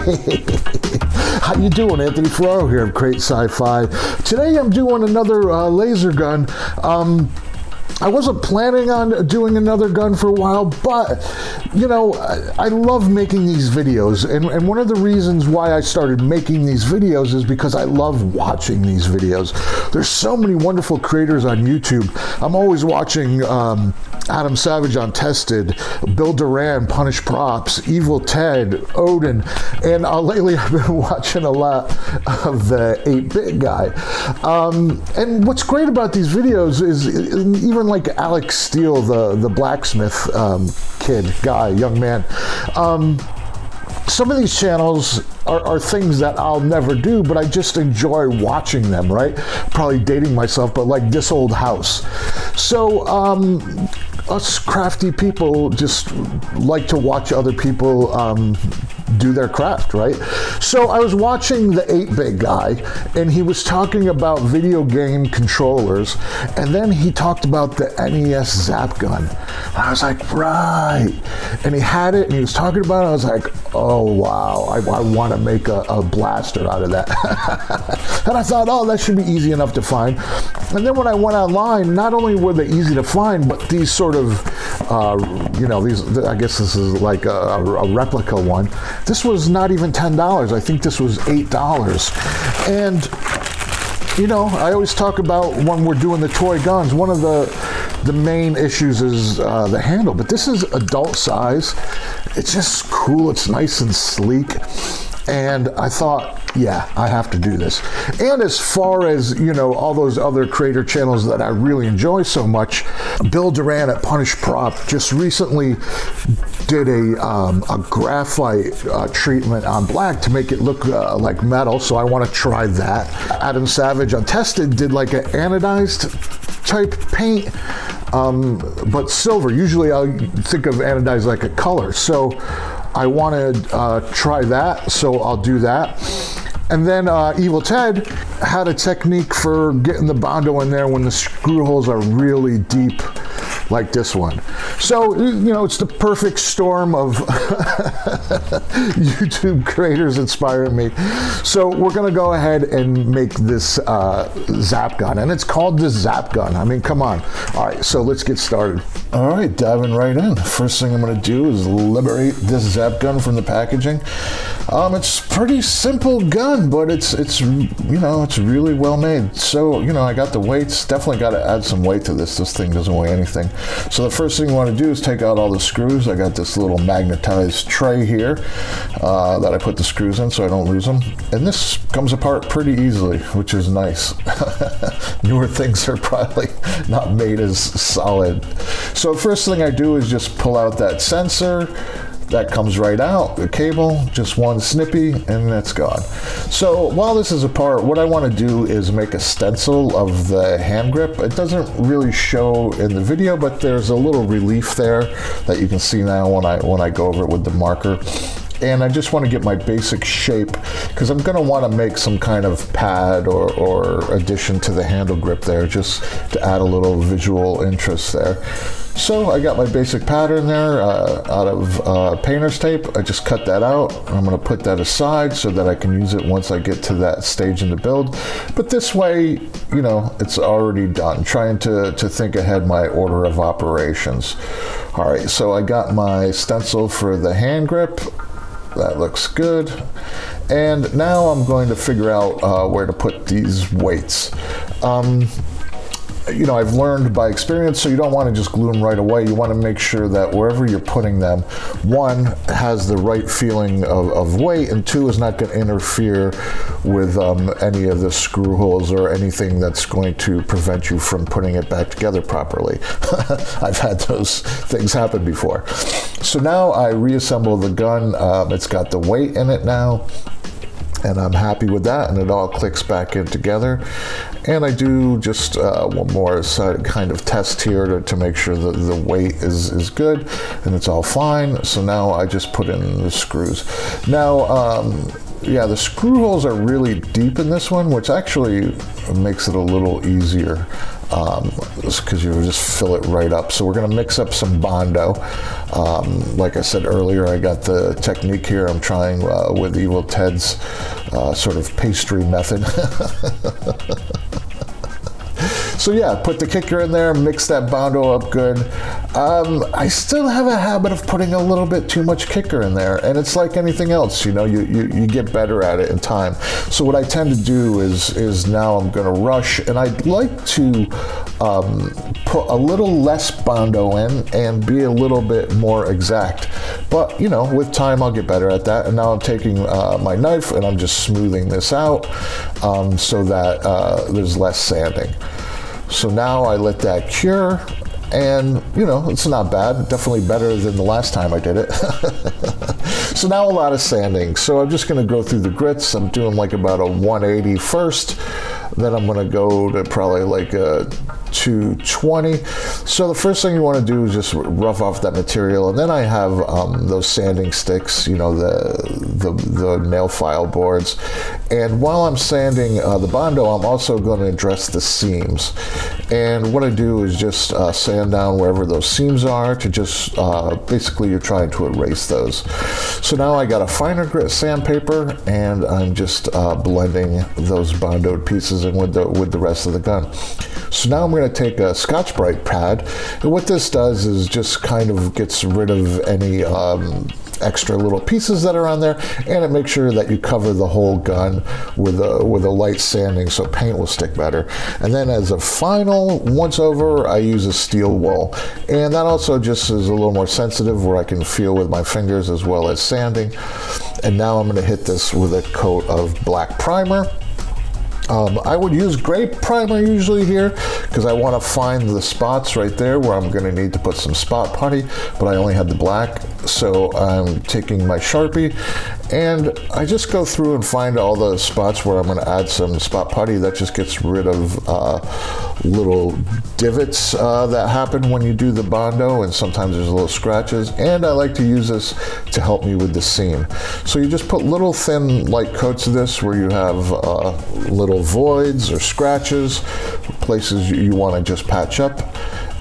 How you doing? Anthony Ferraro here of Create Sci-Fi. Today I'm doing another laser gun. I wasn't planning on doing another gun for a while, but, you know, I love making these videos. And one of the reasons why I started making these videos is because I love watching these videos. There's so many wonderful creators on YouTube. I'm always watching Adam Savage on Tested, Bill Duran, Punish Props, Evil Ted, Odin, and lately I've been watching a lot of the 8-Bit guy. And what's great about these videos is even like Alex Steele, the blacksmith young man. Some of these channels are things that I'll never do, but I just enjoy watching them, right? Probably dating myself, but like This Old House. So us crafty people just like to watch other people do their craft, right? So I was watching the 8-Bit guy, and he was talking about video game controllers, and then he talked about the Nes Zapp gun. And I was like, right. And he had it, and he was talking about it. I was like, oh, wow, I want to make a blaster out of that. And I thought, oh, that should be easy enough to find. And then when I went online, not only were they easy to find, but these sort of, I guess this is like a replica one. This was not even $10. I think this was $8. And, you know, I always talk about when we're doing the toy guns, one of the main issues is the handle, but this is adult size. It's just cool. It's nice and sleek. And I thought, yeah, I have to do this. And as far as, you know, all those other creator channels that I really enjoy so much, Bill Duran at Punish Prop just recently did a graphite treatment on black to make it look like metal, so I want to try that. Adam Savage on Tested did like an anodized type paint, but silver. Usually I think of anodized like a color, so I want to try that, so I'll do that. And then Evil Ted had a technique for getting the Bondo in there when the screw holes are really deep, like this one. So, you know, it's the perfect storm of YouTube creators inspiring me. So we're gonna go ahead and make this Zapp gun, and it's called the Zapp gun. I mean, come on. All right, so let's get started. All right, diving right in. First thing I'm gonna do is liberate this Zapp gun from the packaging. It's a pretty simple gun, but it's you know, it's really well made. So, you know, I got the weights. Definitely got to add some weight to this. This thing doesn't weigh anything. So the first thing you want to do is take out all the screws. I got this little magnetized tray here that I put the screws in so I don't lose them. And this comes apart pretty easily, which is nice. Newer things are probably not made as solid. So first thing I do is just pull out that sensor. That comes right out, the cable, just one snippy, and that's gone. So while this is apart, what I want to do is make a stencil of the hand grip. It doesn't really show in the video, but there's a little relief there that you can see now when I go over it with the marker. And I just want to get my basic shape because I'm going to want to make some kind of pad or addition to the handle grip there, just to add a little visual interest there. So I got my basic pattern there out of painter's tape. I just cut that out. I'm going to put that aside so that I can use it once I get to that stage in the build. But this way, you know, it's already done. Trying to think ahead my order of operations. All right, so I got my stencil for the hand grip. That looks good. And now I'm going to figure out where to put these weights. You know, I've learned by experience, so you don't want to just glue them right away. You want to make sure that wherever you're putting them, one, has the right feeling of weight, and two, is not going to interfere with any of the screw holes or anything that's going to prevent you from putting it back together properly. I've had those things happen before. So now I reassemble the gun. It's got the weight in it now, and I'm happy with that, and it all clicks back in together. And I do just one more kind of test here to make sure that the weight is good and it's all fine. So now I just put in the screws. Now, yeah, the screw holes are really deep in this one, which actually makes it a little easier because you just fill it right up. So we're going to mix up some Bondo. Like I said earlier, I got the technique here. I'm trying with Evil Ted's sort of pastry method. So yeah, put the kicker in there, mix that Bondo up good. I still have a habit of putting a little bit too much kicker in there, and it's like anything else, you know, you get better at it in time. So what I tend to do is now I'm gonna rush, and I'd like to put a little less Bondo in and be a little bit more exact. But, you know, with time I'll get better at that. And now I'm taking my knife and I'm just smoothing this out so that there's less sanding. So now I let that cure, and you know, it's not bad, definitely better than the last time I did it. So now a lot of sanding. So I'm just gonna go through the grits. I'm doing like about a 180 first, then I'm gonna go to probably like a 220. So the first thing you want to do is just rough off that material, and then I have those sanding sticks, you know, the nail file boards. And while I'm sanding the Bondo, I'm also going to address the seams. And what I do is just sand down wherever those seams are to just basically you're trying to erase those. So now I got a finer grit sandpaper, and I'm just blending those Bondoed pieces in with the rest of the gun. So now I'm going to take a Scotch-Brite pad, and what this does is just kind of gets rid of any extra little pieces that are on there, and it makes sure that you cover the whole gun with a light sanding so paint will stick better. And then as a final once over, I use a steel wool, and that also just is a little more sensitive where I can feel with my fingers as well as sanding. And now I'm going to hit this with a coat of black primer. I would use gray primer usually here because I want to find the spots right there where I'm going to need to put some spot putty, but I only had the black. So I'm taking my Sharpie and I just go through and find all the spots where I'm going to add some spot putty. That just gets rid of little divots that happen when you do the Bondo, and sometimes there's little scratches, and I like to use this to help me with the seam. So you just put little thin light coats of this where you have little voids or scratches, places you want to just patch up.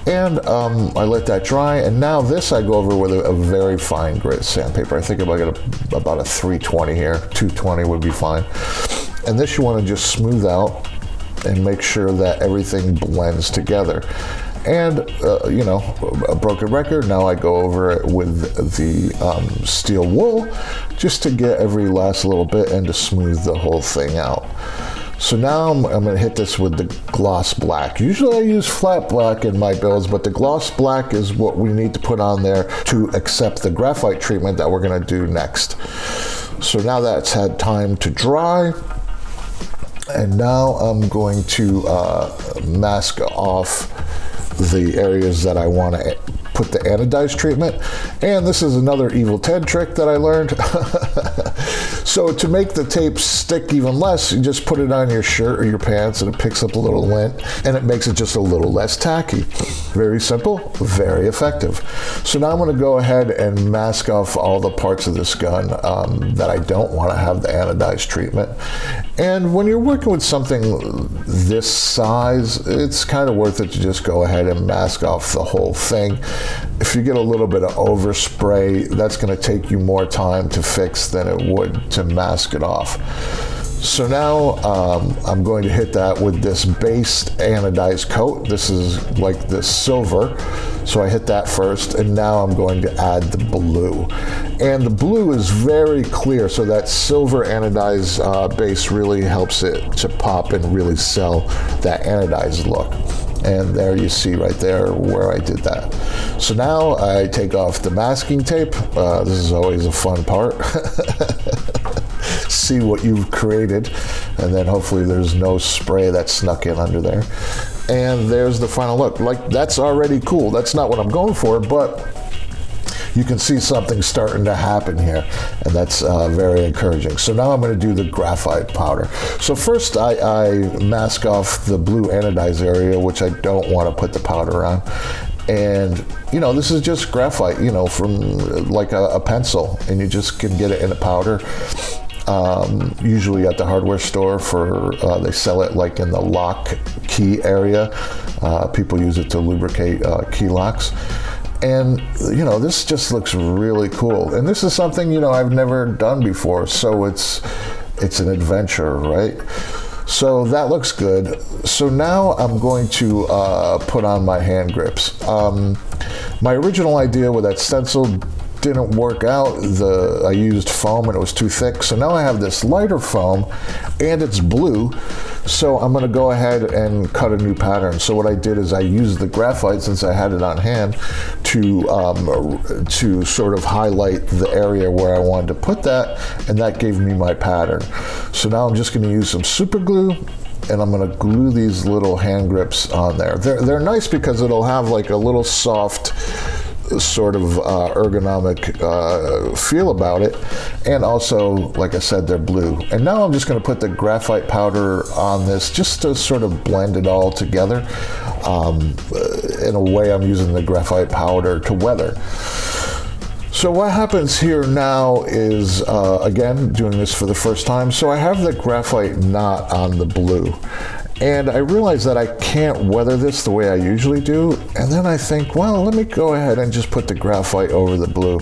And I let that dry, and now this I go over with a very fine grit sandpaper. I think if I get about a 320 here, 220 would be fine. And this you want to just smooth out and make sure that everything blends together. And, you know, a broken record, now I go over it with the steel wool just to get every last little bit and to smooth the whole thing out. So now I'm going to hit this with the gloss black. Usually I use flat black in my builds, but the gloss black is what we need to put on there to accept the graphite treatment that we're going to do next. So now that's had time to dry. And now I'm going to mask off the areas that I want to put the anodized treatment. And this is another Evil Ted trick that I learned. So to make the tape stick even less, you just put it on your shirt or your pants and it picks up a little lint and it makes it just a little less tacky. Very simple, very effective. So now I'm going to go ahead and mask off all the parts of this gun that I don't want to have the anodized treatment. And when you're working with something this size, it's kind of worth it to just go ahead and mask off the whole thing. If you get a little bit of overspray, that's going to take you more time to fix than it would to mask it off. So now I'm going to hit that with this base anodized coat. This is like the silver. So I hit that first, and now I'm going to add the blue. And the blue is very clear, so that silver anodized base really helps it to pop and really sell that anodized look. And there you see right there where I did that. So now I take off the masking tape. This is always a fun part. See what you've created, and then hopefully there's no spray that snuck in under there. And there's the final look. Like, that's already cool. That's not what I'm going for, but you can see something starting to happen here, and that's very encouraging. So now I'm going to do the graphite powder. So first I mask off the blue anodized area, which I don't want to put the powder on. And, you know, this is just graphite, you know, from like a pencil, and you just can get it in a powder. usually at the hardware store for, they sell it like in the lock key area. People use it to lubricate key locks. And, you know, this just looks really cool. And this is something, you know, I've never done before. So it's an adventure, right? So that looks good. So now I'm going to put on my hand grips. My original idea with that stencil didn't work out. I used foam and it was too thick. So now I have this lighter foam and it's blue. So I'm going to go ahead and cut a new pattern. So what I did is I used the graphite, since I had it on hand, to sort of highlight the area where I wanted to put that, and that gave me my pattern. So now I'm just going to use some super glue, and I'm going to glue these little hand grips on there. They're nice because it'll have like a little soft sort of ergonomic feel about it, and also, like I said, they're blue. And now I'm just going to put the graphite powder on this just to sort of blend it all together. In a way, I'm using the graphite powder to weather. So what happens here now is, again, doing this for the first time, so I have the graphite knot on the blue. And I realize that I can't weather this the way I usually do. And then I think, well, let me go ahead and just put the graphite over the blue.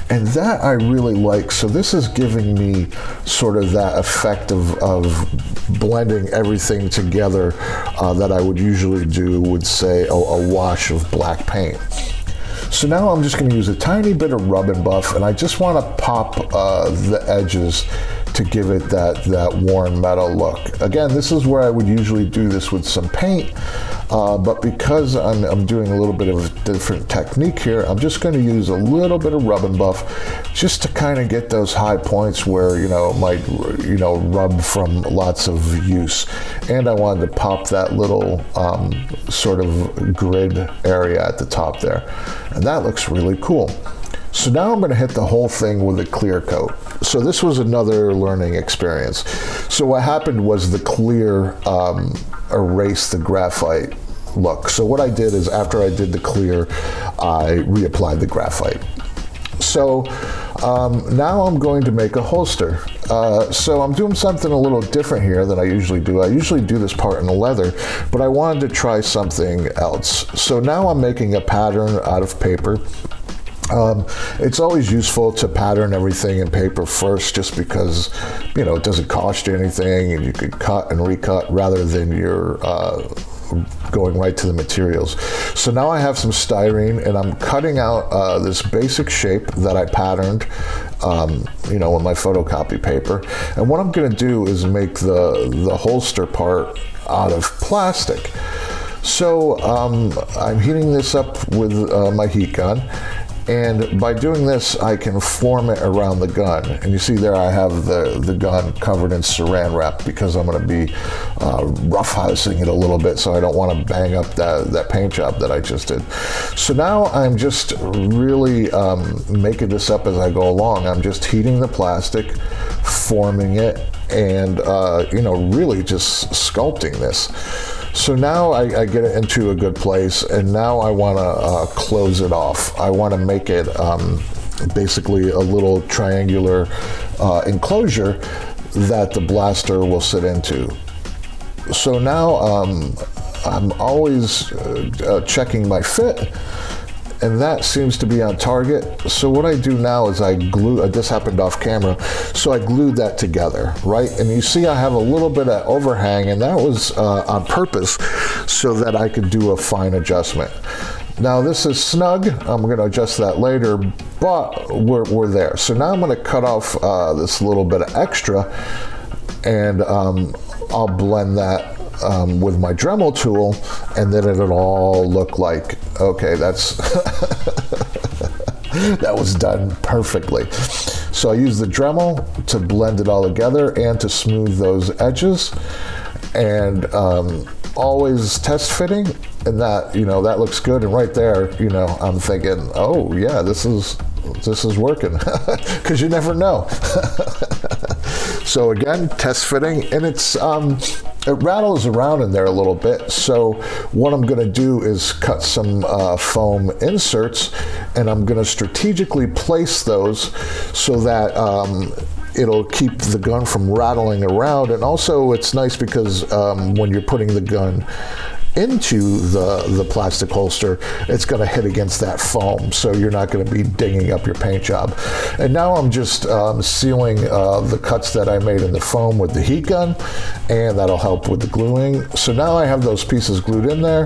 And that I really like. So this is giving me sort of that effect of blending everything together that I would usually do with, say, a wash of black paint. So now I'm just going to use a tiny bit of rub and buff, and I just want to pop the edges to give it that worn metal look. Again, this is where I would usually do this with some paint, but because I'm doing a little bit of a different technique here, I'm just going to use a little bit of rub and buff just to kind of get those high points where, you know, it might, you know, rub from lots of use. And I wanted to pop that little sort of grid area at the top there. And that looks really cool. So now I'm going to hit the whole thing with a clear coat. So this was another learning experience. So what happened was the clear erased the graphite look. So what I did is, after I did the clear, I reapplied the graphite. So now I'm going to make a holster. So I'm doing something a little different here than I usually do. I usually do this part in leather, but I wanted to try something else. So now I'm making a pattern out of paper. It's always useful to pattern everything in paper first, just because, you know, it doesn't cost you anything and you could cut and recut rather than you're going right to the materials. So now I have some styrene and I'm cutting out this basic shape that I patterned, you know, on my photocopy paper. And what I'm going to do is make the holster part out of plastic. So I'm heating this up with my heat gun. And by doing this, I can form it around the gun. And you see there I have the gun covered in saran wrap because I'm going to be roughhousing it a little bit, so I don't want to bang up that paint job that I just did. So now I'm just really making this up as I go along. I'm just heating the plastic, forming it, and you know, really just sculpting this. So now I get it into a good place, and now I want to close it off. I want to make it basically a little triangular enclosure that the blaster will sit into. So now I'm always checking my fit, and that seems to be on target. So what I do now is I glue, this happened off camera, so I glued that together, right? And you see I have a little bit of overhang, and that was on purpose so that I could do a fine adjustment. Now this is snug, I'm gonna adjust that later, but we're there. So now I'm gonna cut off this little bit of extra, and I'll blend that with my Dremel tool, and then it'll all look like, okay, that's that was done perfectly. So I use the Dremel to blend it all together and to smooth those edges, and always test fitting, and that, you know, that looks good. And right there, you know, I'm thinking, oh yeah, this is working, because you never know. So again, test fitting, and it rattles around in there a little bit. So what I'm going to do is cut some foam inserts, and I'm going to strategically place those so that it'll keep the gun from rattling around. And also it's nice because when you're putting the gun into the plastic holster, it's going to hit against that foam, so you're not going to be dinging up your paint job. And now I'm just sealing the cuts that I made in the foam with the heat gun, and that'll help with the gluing. So now I have those pieces glued in there.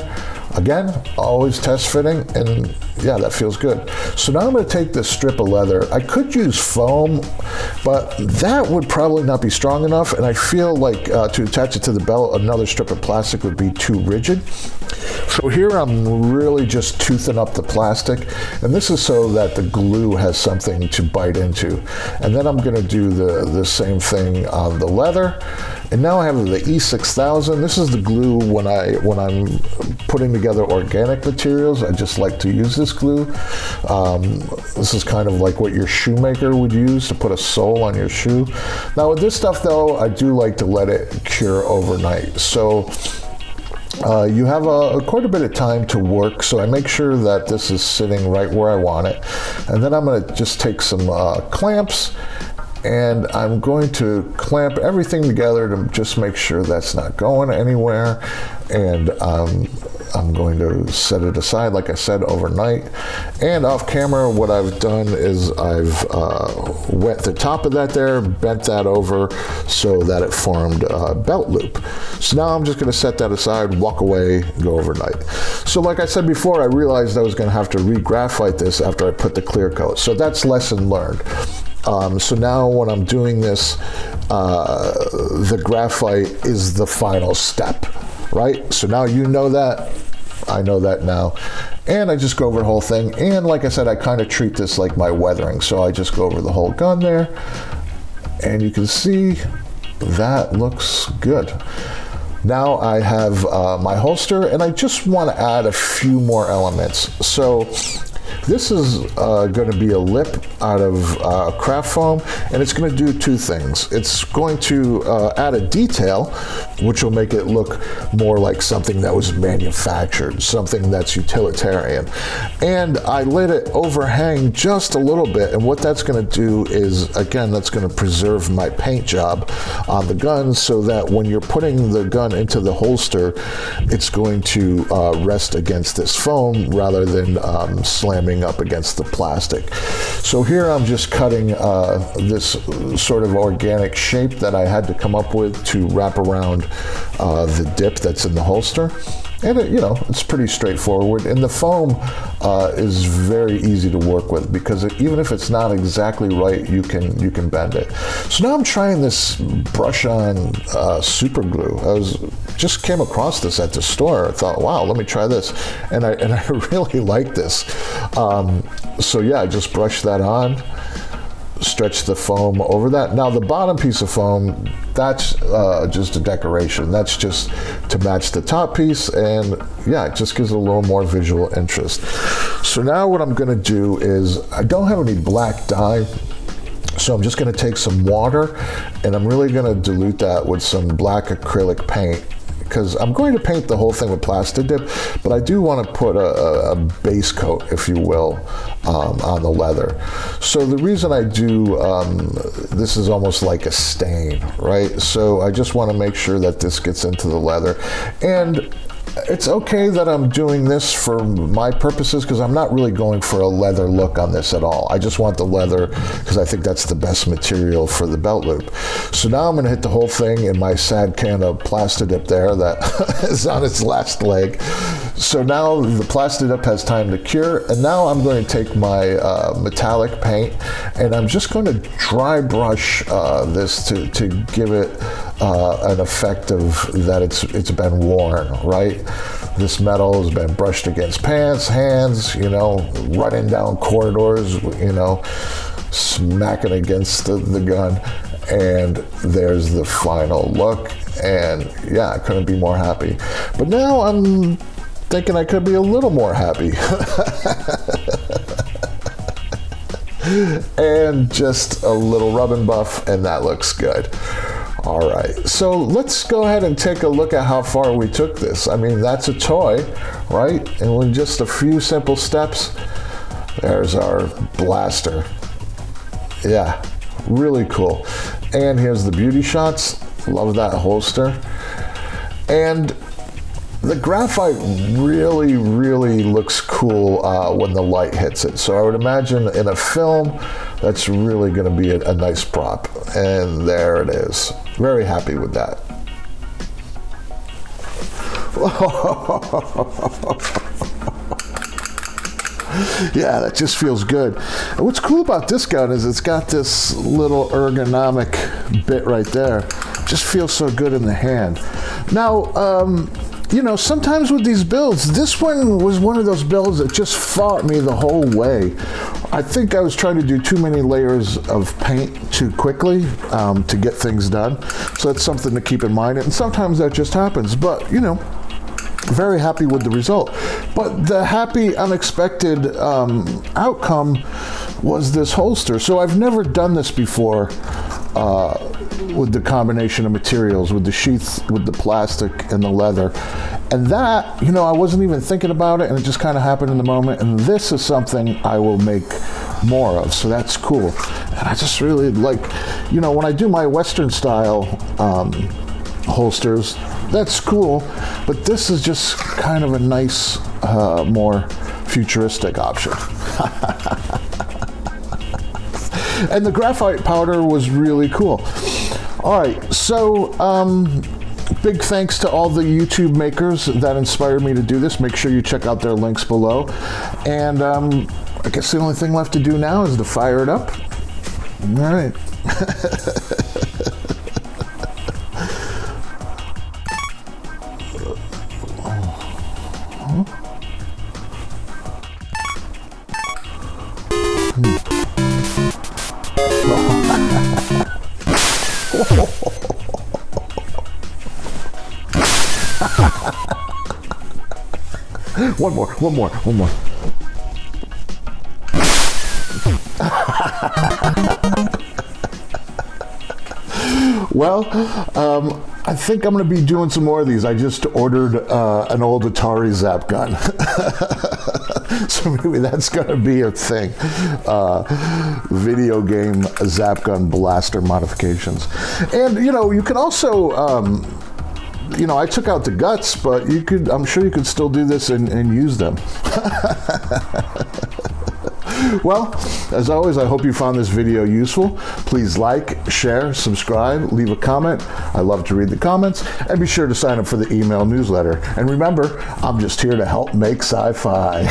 Again, always test fitting, and yeah, that feels good. So now I'm going to take this strip of leather. I could use foam, but that would probably not be strong enough, and I feel like to attach it to the belt, another strip of plastic would be too rigid. So here I'm really just toothing up the plastic, and this is so that the glue has something to bite into. And then I'm going to do the same thing on the leather. And now I have the E6000. This is the glue when I'm putting together organic materials. I just like to use this glue. This is kind of like what your shoemaker would use to put a sole on your shoe. Now with this stuff though, I do like to let it cure overnight. So you have quite a bit of time to work, so I make sure that this is sitting right where I want it. And then I'm going to just take some clamps, and I'm going to clamp everything together to just make sure that's not going anywhere. And I'm going to set it aside, like I said, overnight. And off camera, what I've done is I've wet the top of that there, bent that over so that it formed a belt loop. So now I'm just going to set that aside, walk away, go overnight. So like I said before, I realized I was going to have to re-graphite this after I put the clear coat. So that's lesson learned. So now when I'm doing this, the graphite is the final step, right? So now you know that, I know that now. And I just go over the whole thing. And like I said, I kind of treat this like my weathering. So I just go over the whole gun there. And you can see that looks good. Now I have my holster, and I just want to add a few more elements. So this is going to be a lip out of craft foam, and it's going to do two things. It's going to add a detail, which will make it look more like something that was manufactured, something that's utilitarian. And I let it overhang just a little bit, and what that's going to do is, again, that's going to preserve my paint job on the gun, so that when you're putting the gun into the holster, it's going to rest against this foam rather than slamming up against the plastic. So here I'm just cutting this sort of organic shape that I had to come up with to wrap around the dip that's in the holster. And it, it's pretty straightforward. And the foam is very easy to work with, because even if it's not exactly right, you can bend it. So now I'm trying this brush-on super glue. Just came across this at the store. I thought, wow, let me try this, and I really like this. So yeah, I just brushed that on, stretch the foam over that. Now the bottom piece of foam, that's just a decoration. That's just to match the top piece, and yeah, it just gives it a little more visual interest. So now what I'm going to do is, I don't have any black dye, so I'm just going to take some water, and I'm really going to dilute that with some black acrylic paint, because I'm going to paint the whole thing with Plasti Dip, but I do want to put a base coat, if you will, on the leather. So the reason I do, this is almost like a stain, right? So I just want to make sure that this gets into the leather. And it's okay that I'm doing this for my purposes, because I'm not really going for a leather look on this at all. I just want the leather because I think that's the best material for the belt loop. So now I'm going to hit the whole thing in my sad can of Plasti Dip there that is on its last leg. So now the Plasti Dip has time to cure, and now I'm going to take my metallic paint, and I'm just going to dry brush this to give it an effect of that it's been worn, right? This metal has been brushed against pants, hands, running down corridors, smacking against the gun, and there's the final look. And yeah, I couldn't be more happy. But now I'm thinking I could be a little more happy. And just a little rub and buff, and that looks good. All right, so let's go ahead and take a look at how far we took this. I mean, that's a toy, right? And with just a few simple steps, there's our blaster. Yeah, Really cool. And here's the beauty shots. Love that holster. And the graphite really, really looks cool when the light hits it. So I would imagine in a film, that's really going to be a nice prop. And there it is. Very happy with that. Yeah, that just feels good. And what's cool about this gun is it's got this little ergonomic bit right there. Just feels so good in the hand. Now, you know, sometimes with these builds, this one was one of those builds that just fought me the whole way. I think I was trying to do too many layers of paint too quickly to get things done. So that's something to keep in mind. And sometimes that just happens. But, you know, very happy with the result. But the happy, unexpected outcome was this holster. So I've never done this before with the combination of materials, with the sheath, with the plastic and the leather. And that, you know, I wasn't even thinking about it, and it just kind of happened in the moment. And this is something I will make more of, so that's cool. And I just really like, you know, when I do my Western style holsters, that's cool, but this is just kind of a nice, more futuristic option. And the graphite powder was really cool. All right, so big thanks to all the YouTube makers that inspired me to do this. Make sure you check out their links below. And I guess the only thing left to do now is to fire it up. All right. One more. Well, I think I'm going to be doing some more of these. I just ordered an old Atari Zapp gun. So maybe that's going to be a thing. Video game Zapp gun blaster modifications. And, you know, you can also... you know, I took out the guts, but you could, I'm sure you could still do this and use them. Well, as always, I hope you found this video useful. Please like, share, subscribe, leave a comment. I love to read the comments. And be sure to sign up for the email newsletter. And remember, I'm just here to help make sci-fi.